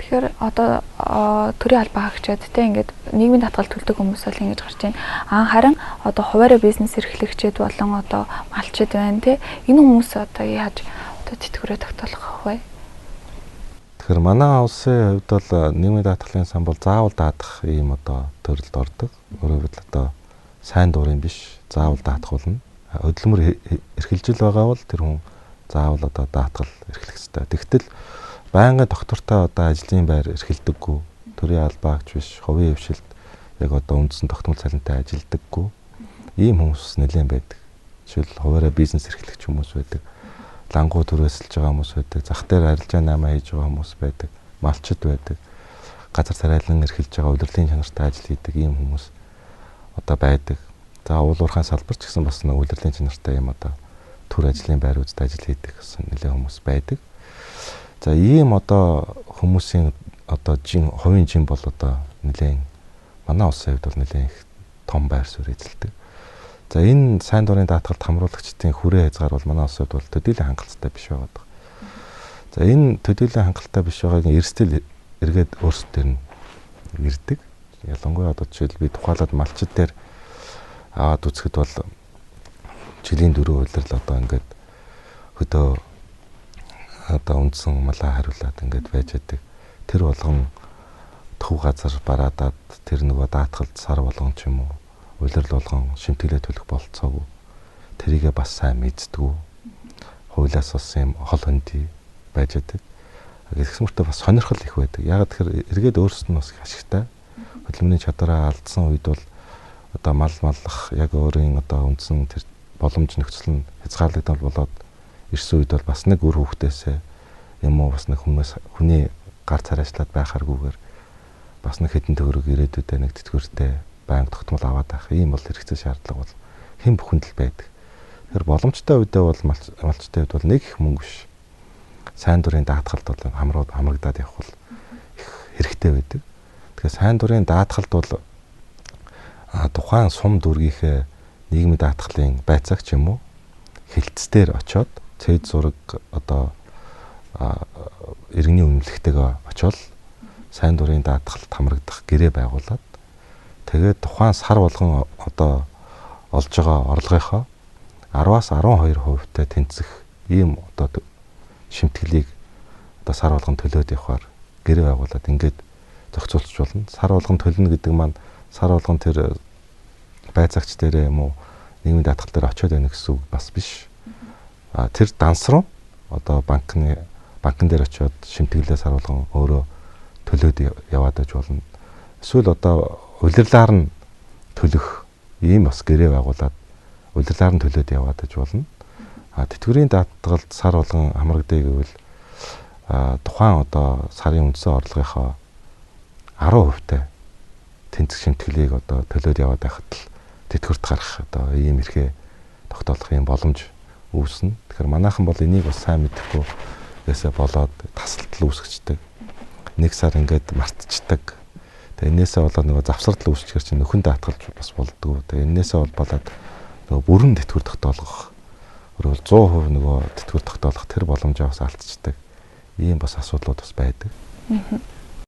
Тэгэхээр одоо төрийн албаа хаагчид те ингээд нийгмийн татгал төлдөг хүмүүс бол ингэж гарч байна. Харин одоо хуваараа бизнес эрхлэгчид болон одоо малчид байна те. Энэ хүмүүс одоо яаж одоо тэтгэврээ тогтоох вэ? Тэгэхээр манай улсын хувьд бол нийгмийн даатгалын сан бол заавал даатгах ийм одоо төрөлд ордог. Өөрөөр хэлбэл одоо сайн дурын биш заавал даатгуулна. Хөдөлмөр эрхэлжил байгаа бол тэр хүн заавал одоо даатгал эрхлэх ёстой. Тэгтэл байнгын доктортой одоо ажлын байр эрхэлдэггүй, төрийн албаагч биш, хувийн хвшилд яг одоо үндсэн тогтмол цалинтай ажилдаггүй ийм хүмүүс нэлээд байдаг. Жишээл хуваараа бизнес эрхлэгч хүмүүс байдаг, лангуу төрөөсөлж байгаа хүмүүс байдаг, зах дээр арилжаа намаа хийж байгаа хүмүүс байдаг, малчид байдаг, газар царайлан эрхэлж байгаа удирдлагын чанартай ажил хийдэг ийм хүмүүс одоо байдаг. За уул уурхайн салбарч гэсэн бас нэг удирдлагын чанартай ийм одоо төр ажлын байр үзэд ажил хийдэг гэсэн нэлээд хүмүүс байдаг. За ийм одоо хүмүүсийн одоо хувийн жин бол одоо нэлээд манай улсын хувьд бол нэлээд их том байр суурь эзэлдэг. За энэ сайн дурын даатгалд хамруулагчдын хүрээ хязгаар бол манай улсын хувьд бол төдийлөн хангалттай биш байгаа. За энэ төдийлөн хангалттай биш байгааг эрсдэл эргээд өөрсдөр нь ирдэг. Ялангуяа одоо жишээл би тухайлаад малчид дээр аваад үзэхэд бол жилийн 4 улирал одоо ингээд хөдөө одоо үндсэн малаа хариулаад ингээд байж байдаг. Тэр болгон төв газар бараадаад тэр нөгөө даатгалд сар болгон ч юм уу улирал болгон шимтгэлээ төлөх болцоогүй. Тэрийгээ бас сайн мэддэггүй. Хуулиас бас юм хол хөндөй байж байдаг. Гэсэн мөртөө бас сонирхол их байдаг. Яг тэгэхээр эргээд өөрсдөө бас их ашигтай. Хөдөлмөрийн чадвараа алдсан үед бол одоо мал маллах яг өөрийн одоо үндсэн тэр боломж нөхцөл нь хязгаарлагдал болоод ирсэн үед бол бас нэг үр хөвгтөөсөө юм уу бас нэг хүний гар царайчлаад байхааргүйгээр бас нэг хэдэн төгрөг ирээдүйдээ нэг тэтгэвртэй банк тогтмол аваад авах ийм бол хэрэгцээ шаардлага бол хэн бүхэнд л байдаг. Тэгэхээр боломжтой үедээ бол малчтай үед бол нэг их мөнгө биш. Сайн дурын даатгалд бол хамрагдаад явах бол их хэрэгтэй байдаг. Тэгэхээр сайн дурын даатгалд бол тухайн сум дүргийнхээ нийгмийн даатгалын байцаагч юм уу хилцээр очоод цэд зураг одоо иргэний үнэмлэхтэйгээ очоод сайн дурын даатгалд хамрагдах гэрээ байгуулад тэгээд тухайн сар болгон одоо олж байгаа орлогынхоо 10-аас 12%-тай тэнцэх ийм одоо шимтгэлийг одоо сар болгон төлөөд явахаар гэрээ байгуулад ингээд зохицуулж болно. Сар болгон төлнө гэдэг маань сар болгон тэр байцаагч дээрээ юм уу нийгмийн даатгал дээр очиод байна гэсэн үг бас биш. Тэр дансруу одоо банкн дээр очиод шимтгэлээ сар болгон өөрөө төлөөд яваад байж болно. Эсвэл одоо улирлаар нь төлөх ийм бас гэрээ байгуулад улирлаар нь төлөөд яваад байж болно. Тэтгэврийн даатгалд сар болгон хамрагдъя гэвэл тухайн одоо сарын үндсэн орлогынхоо 10%-тай тэнцэх шимтгэлийг одоо төлөөд яваад байхад л тэтгэврт гарах одоо ийм эрхээ тогтоолох юм боломж үүснэ. Тэгэхээр манайхан бол энийг бас сайн мэдэхгүй ясаа болоод тасалтал үүсгэждэг. Нэг сар ингээд мартчихдаг. Тэгээ энээсээ болоод нөгөө завсардал үүсчихэр чинь нөхөн даатгалж бас болдгоо. Тэгээ энээсээ болоод нөгөө бүрэн тэтгэвэр тогтоолгох өөрөөр 100% нөгөө тэтгэвэр тогтоолгох тэр боломжоо бас алдчихдаг. Ийм бас асуудлууд бас байдаг.